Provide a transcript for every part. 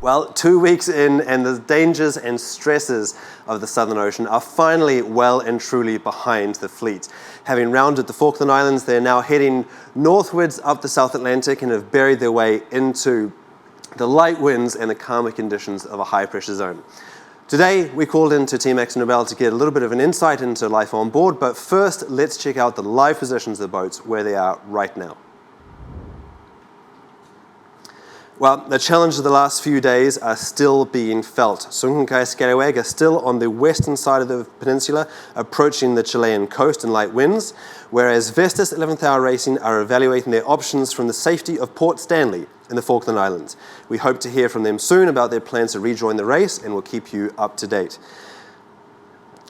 Well, 2 weeks in, and the dangers and stresses of the Southern Ocean are finally well and truly behind the fleet. Having rounded the Falkland Islands, they're now heading northwards up the South Atlantic and have buried their way into the light winds and the calmer conditions of a high-pressure zone. Today, we called in to Team AkzoNobel to get a little bit of an insight into life on board, but first, let's check out the live positions of the boats, where they are right now. Well, the challenges of the last few days are still being felt. Sunken Scallywag are still on the western side of the peninsula, approaching the Chilean coast in light winds, whereas Vestas 11th Hour Racing are evaluating their options from the safety of Port Stanley in the Falkland Islands. We hope to hear from them soon about their plans to rejoin the race, and we'll keep you up to date.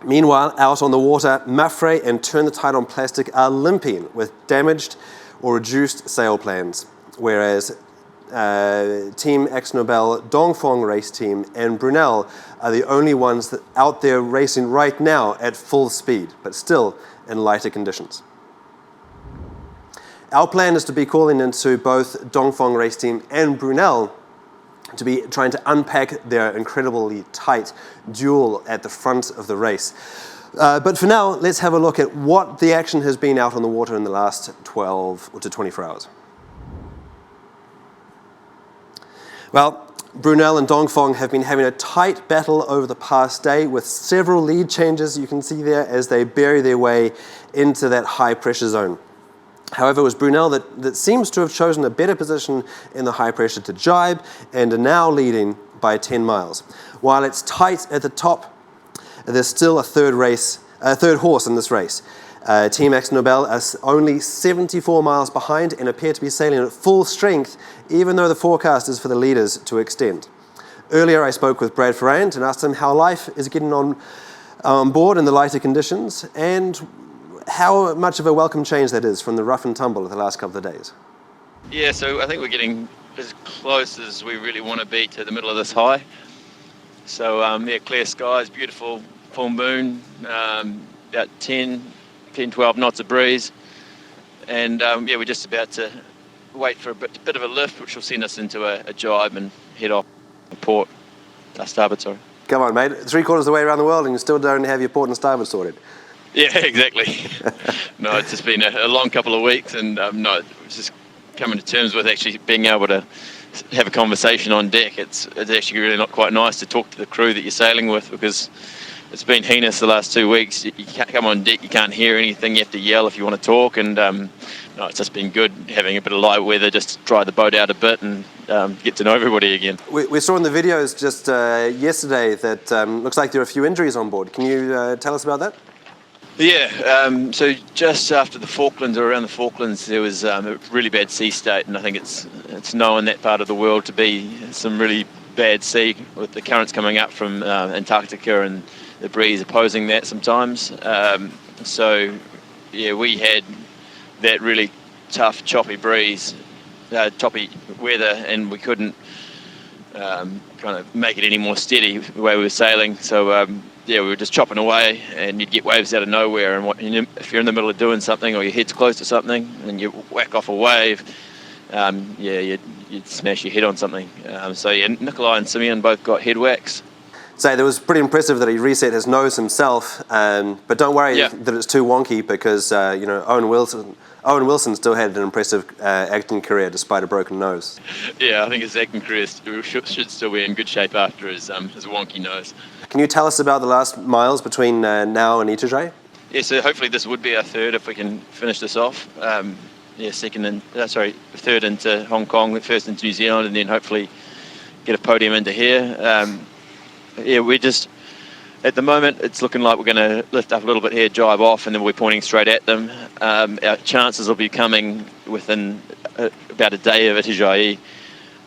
Meanwhile, out on the water, Mafre and Turn the Tide on Plastic are limping with damaged or reduced sail plans, whereas Team AkzoNobel, Dongfeng race team, and Brunel are the only ones that out there racing right now at full speed, but still in lighter conditions. Our plan is to be calling into both Dongfeng race team and Brunel to be trying to unpack their incredibly tight duel at the front of the race. But for now, let's have a look at what the action has been out on the water in the last 12 to 24 hours. Well, Brunel and Dongfeng have been having a tight battle over the past day with several lead changes you can see there as they bury their way into that high pressure zone. However, it was Brunel that seems to have chosen a better position in the high pressure to jibe and are now leading by 10 miles. While it's tight at the top, there's still a third horse in this race. Team AkzoNobel are only 74 miles behind and appear to be sailing at full strength, even though the forecast is for the leaders to extend. Earlier, I spoke with Brad Ferrand and asked him how life is getting on board in the lighter conditions and how much of a welcome change that is from the rough and tumble of the last couple of days. Yeah, so I think we're getting as close as we really want to be to the middle of this high. So, clear skies, beautiful full moon, about 10-12 knots of breeze, and we're just about to wait for a bit of a lift, which will send us into a jibe and head off port, starboard, sorry. Come on, mate, 3/4 of the way around the world and you still don't have your port and starboard sorted. Yeah, exactly. No, it's just been a long couple of weeks, and it's just coming to terms with actually being able to have a conversation on deck. It's actually really not quite nice to talk to the crew that you're sailing with, because it's been heinous the last 2 weeks. You can't come on deck, you can't hear anything, you have to yell if you want to talk, and it's just been good having a bit of light weather, just to dry the boat out a bit and get to know everybody again. We saw in the videos just yesterday that looks like there are a few injuries on board. Can you tell us about that? Yeah, so just after the Falklands, or around the Falklands, there was a really bad sea state, and I think it's known that part of the world to be some really bad sea, with the currents coming up from Antarctica and the breeze opposing that sometimes. We had that really tough, choppy breeze, choppy weather, and we couldn't kind of make it any more steady the way we were sailing. So we were just chopping away, and you'd get waves out of nowhere. And if you're in the middle of doing something, or your head's close to something, and you whack off a wave, you'd smash your head on something. Nikolai and Simeon both got head whacks. So it was pretty impressive that he reset his nose himself, but don't worry that it's too wonky, because Owen Wilson still had an impressive acting career despite a broken nose. Yeah, I think his acting career should still be in good shape after his wonky nose. Can you tell us about the last miles between now and Itajaí? Yeah, so hopefully this would be our third if we can finish this off. Third into Hong Kong, first into New Zealand, and then hopefully get a podium into here. We're just, at the moment, it's looking like we're going to lift up a little bit here, jibe off, and then we'll be pointing straight at them. Our chances will be coming within about a day of Itajaí.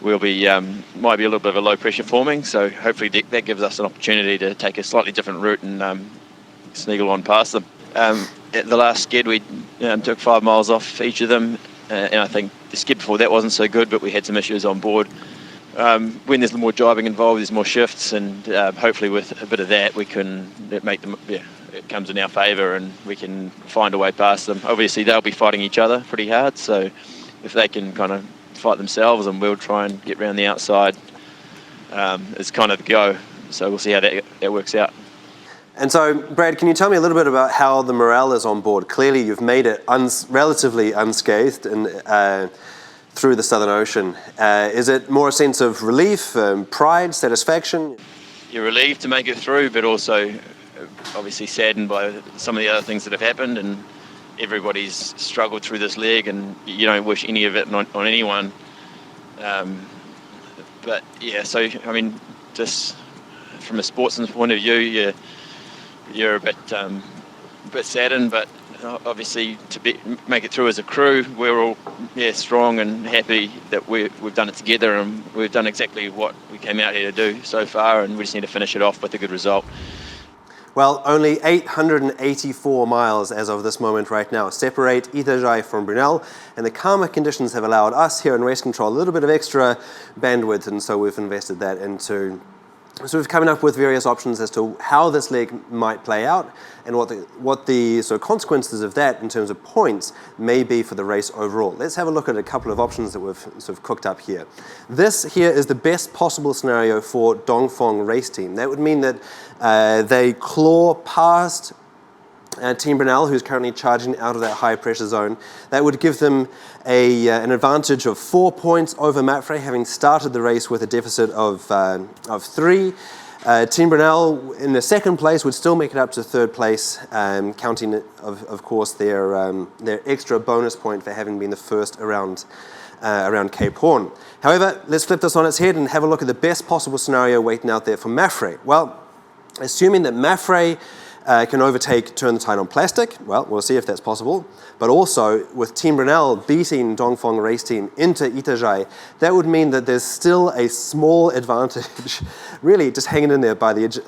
We'll be might be a little bit of a low pressure forming, so hopefully that gives us an opportunity to take a slightly different route and sneagle on past them. At the last skid, we took 5 miles off each of them, and I think the skid before that wasn't so good, but we had some issues on board. When there's more driving involved, there's more shifts, and hopefully with a bit of that, we can make them. It comes in our favour, and we can find a way past them. Obviously, they'll be fighting each other pretty hard, so if they can kind of fight themselves, and we'll try and get round the outside is kind of the go. So we'll see how that works out. And so, Brad, can you tell me a little bit about how the morale is on board? Clearly, you've made it relatively unscathed through the Southern Ocean. Is it more a sense of relief, pride, satisfaction? You're relieved to make it through, but also obviously saddened by some of the other things that have happened, and everybody's struggled through this leg, and you don't wish any of it on anyone. But yeah, so I mean, just from a sportsman's point of view, you're a bit saddened, but obviously to make it through as a crew, we're all strong and happy that we've done it together, and we've done exactly what we came out here to do so far, and we just need to finish it off with a good result. Well, only 884 miles as of this moment right now separate Itajaí from Brunel, and the calmer conditions have allowed us here in Race Control a little bit of extra bandwidth, and so we've invested that into sort of coming up with various options as to how this leg might play out and what the sort of consequences of that in terms of points may be for the race overall. Let's have a look at a couple of options that we've sort of cooked up here. This here is the best possible scenario for Dongfeng race team. That would mean that they claw past Team Brunel, who's currently charging out of that high pressure zone. That would give them an advantage of 4 points over Mapfre, having started the race with a deficit of 3. Team Brunel in the second place would still make it up to third place, counting of course their extra bonus point for having been the first around Cape Horn. However, let's flip this on its head and have a look at the best possible scenario waiting out there for Mapfre. Well, assuming that Mapfre can overtake Turn the Tide on Plastic, well, we'll see if that's possible. But also, with Team Brunel beating Dongfeng race team into Itajaí, that would mean that there's still a small advantage, really just hanging in there by the edge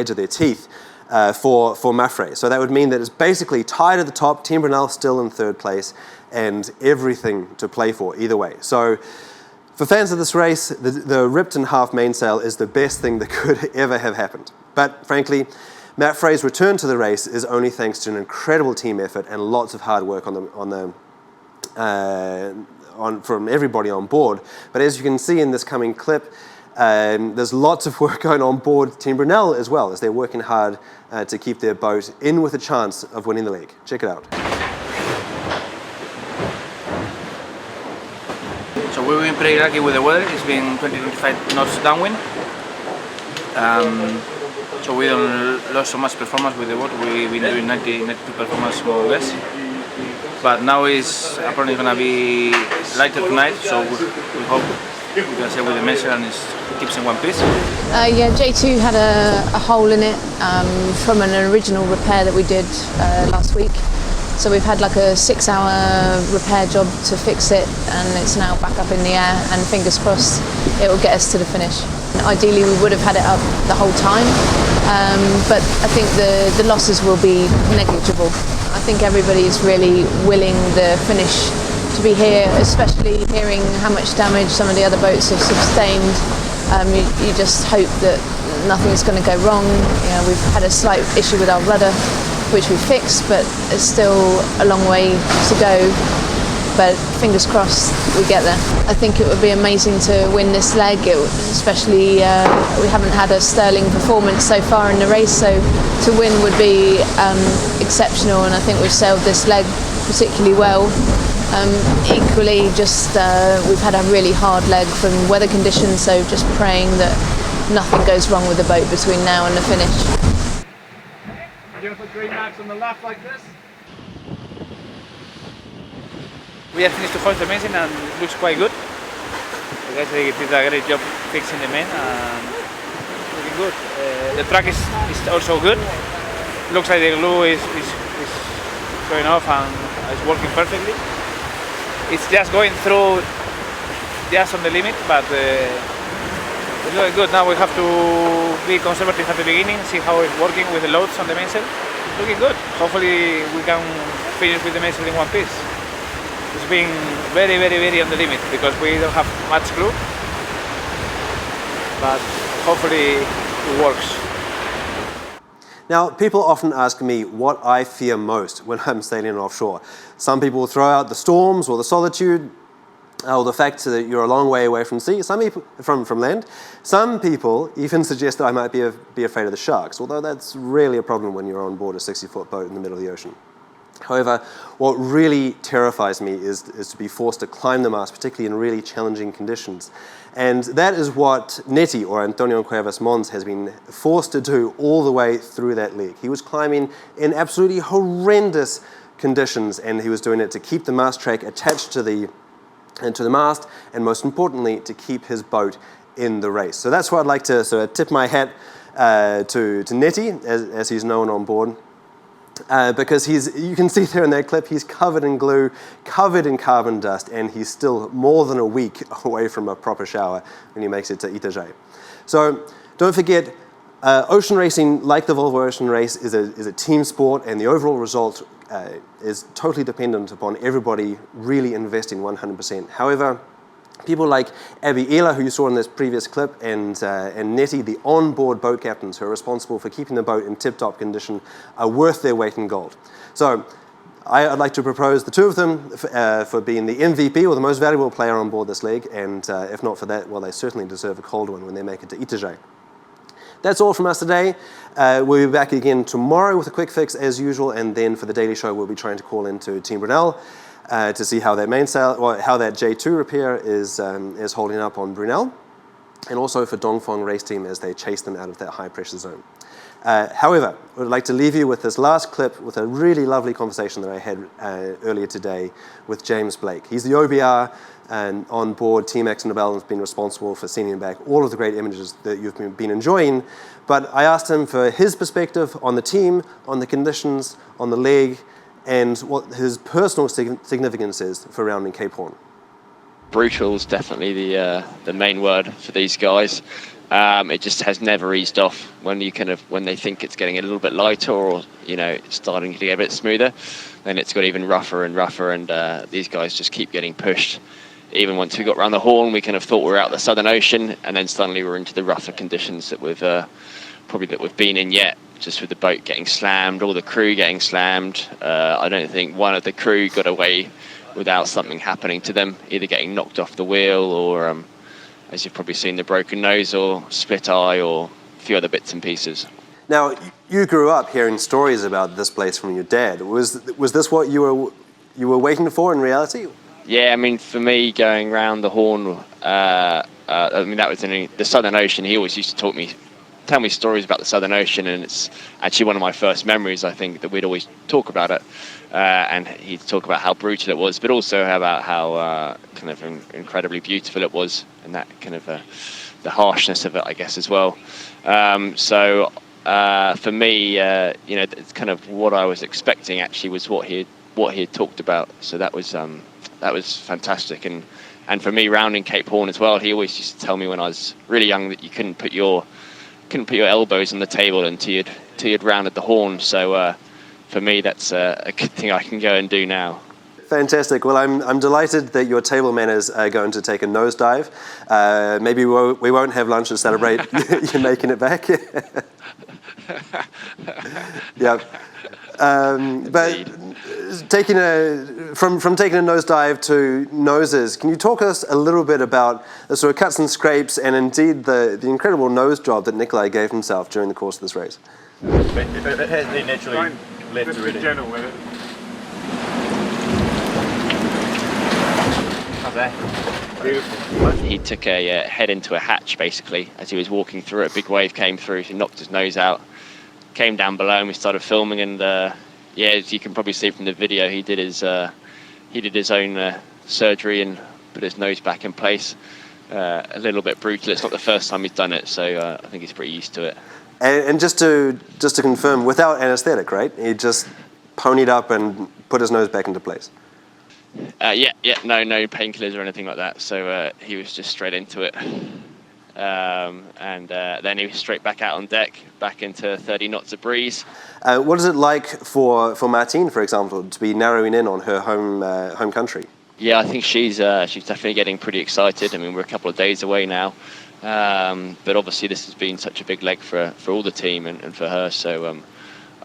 of their teeth for Mapfre. So that would mean that it's basically tied at the top, Team Brunel still in third place, and everything to play for either way. So for fans of this race, the ripped in half mainsail is the best thing that could ever have happened. But frankly, Mapfre's return to the race is only thanks to an incredible team effort and lots of hard work from everybody on board. But as you can see in this coming clip, there's lots of work going on board Team Brunel as well, as they're working hard to keep their boat in with a chance of winning the leg. Check it out. So we've been pretty lucky with the weather. It's been 20-25 knots downwind. So we don't lose so much performance with the boat. We've been doing 92 performance more or less. But now it's apparently going to be lighter tonight, so we hope we can stay with the measure and it keeps in one piece. Yeah, J2 had a hole in it from an original repair that we did last week. So we've had like a 6-hour repair job to fix it, and it's now back up in the air, and fingers crossed it will get us to the finish. Ideally we would have had it up the whole time, but I think the losses will be negligible. I think everybody is really willing the finish to be here, especially hearing how much damage some of the other boats have sustained. You just hope that nothing's going to go wrong. You know, we've had a slight issue with our rudder, which we fixed, but it's still a long way to go. But fingers crossed we get there. I think it would be amazing to win this leg, especially we haven't had a sterling performance so far in the race, so to win would be exceptional, and I think we've sailed this leg particularly well. Equally, just we've had a really hard leg from weather conditions, so just praying that nothing goes wrong with the boat between now and the finish. You're going to put green marks on the left like this? We have finished to hoist the mainsail and it looks quite good. The guys did a great job fixing the main and looking good. The track is also good. Looks like the glue is going off and it's working perfectly. It's just going through just on the limit, but it's looking good. Now we have to be conservative at the beginning, see how it's working with the loads on the mainsail. Looking good. Hopefully we can finish with the mainsail in one piece. It's been very, very, very on the limit because we don't have much crew, but hopefully it works. Now, people often ask me what I fear most when I'm sailing offshore. Some people throw out the storms or the solitude. or the fact that you're a long way away from sea, some people, from land. Some people even suggest that I might be afraid of the sharks, although that's rarely a problem when you're on board a 60-foot boat in the middle of the ocean. However, what really terrifies me is to be forced to climb the mast, particularly in really challenging conditions. And that is what Neti, or Antonio Cuevas Mons, has been forced to do all the way through that leg. He was climbing in absolutely horrendous conditions, and he was doing it to keep the mast track attached to the mast, and most importantly, to keep his boat in the race. So that's why I'd like to sort of tip my hat to Neti, as he's known on board. Because you can see there in that clip, he's covered in glue, covered in carbon dust, and he's still more than a week away from a proper shower when he makes it to Itajaí. So don't forget, ocean racing, like the Volvo Ocean Race, is a team sport, and the overall result is totally dependent upon everybody really investing 100%. However, people like Abby Ehler, who you saw in this previous clip, and Neti, the on-board boat captains who are responsible for keeping the boat in tip-top condition, are worth their weight in gold. So I'd like to propose the two of them for being the MVP, or the most valuable player on board this leg, and if not for that, well, they certainly deserve a cold one when they make it to Itajaí. That's all from us today. We'll be back again tomorrow with a quick fix as usual, and then for the Daily Show, we'll be trying to call into Team Brunel to see how that mainsail, or how that J2 repair is holding up on Brunel, and also for Dongfeng race team as they chase them out of that high pressure zone. However, I would like to leave you with this last clip with a really lovely conversation that I had earlier today with James Blake. He's the OBR and on board Team X Nobel, has been responsible for sending back all of the great images that you've been enjoying. But I asked him for his perspective on the team, on the conditions, on the leg, and what his personal significance is for rounding Cape Horn. Brutal is definitely the main word for these guys. It just has never eased off. When they think it's getting a little bit lighter, or it's starting to get a bit smoother, then it's got even rougher and rougher, and these guys just keep getting pushed. Even once we got around the Horn, we kind of thought we were out the Southern Ocean, and then suddenly we're into the rougher conditions that we've been in yet. Just with the boat getting slammed, all the crew getting slammed. I don't think one of the crew got away without something happening to them, either getting knocked off the wheel, or as you've probably seen, the broken nose or split eye, or a few other bits and pieces. Now, you grew up hearing stories about this place from your dad. Was this what you were waiting for in reality? Yeah, I mean, for me, going round the Horn, that was in the Southern Ocean. He always used to tell me stories about the Southern Ocean, and it's actually one of my first memories, I think, that we'd always talk about it. And he'd talk about how brutal it was, but also about how kind of incredibly beautiful it was, and that kind of the harshness of it, I guess, as well. So for me, it's kind of what I was expecting. Actually, was what he had talked about. So that was fantastic. And for me, rounding Cape Horn as well, he always used to tell me when I was really young that you couldn't put your elbows on the table until you'd rounded the Horn. So for me, that's a good thing I can go and do now. Fantastic. Well, I'm delighted that your table manners are going to take a nosedive. Maybe we won't have lunch to celebrate you making it back. Yeah. But from taking a nosedive to noses, can you talk us a little bit about the sort of cuts and scrapes, and indeed the incredible nose job that Nikolai gave himself during the course of this race? It has been naturally left already. Gentle with it. He took a head into a hatch, basically, as he was walking through. A big wave came through, he knocked his nose out, came down below, and we started filming. And as you can probably see from the video, he did his own surgery and put his nose back in place. A little bit brutal. It's not the first time he's done it, so I think he's pretty used to it. And just to confirm, without anesthetic, right? He just ponied up and put his nose back into place. No painkillers or anything like that. So he was just straight into it, and then he was straight back out on deck, back into 30 knots of breeze. What is it like for Martine, for example, to be narrowing in on her home country? Yeah, I think she's definitely getting pretty excited. I mean, we're a couple of days away now, but obviously this has been such a big leg for all the team and for her. So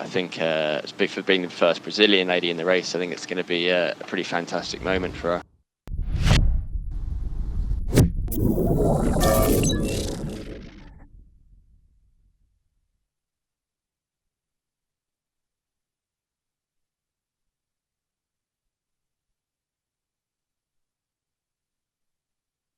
I think it's big for being the first Brazilian lady in the race. I think it's going to be a pretty fantastic moment for her.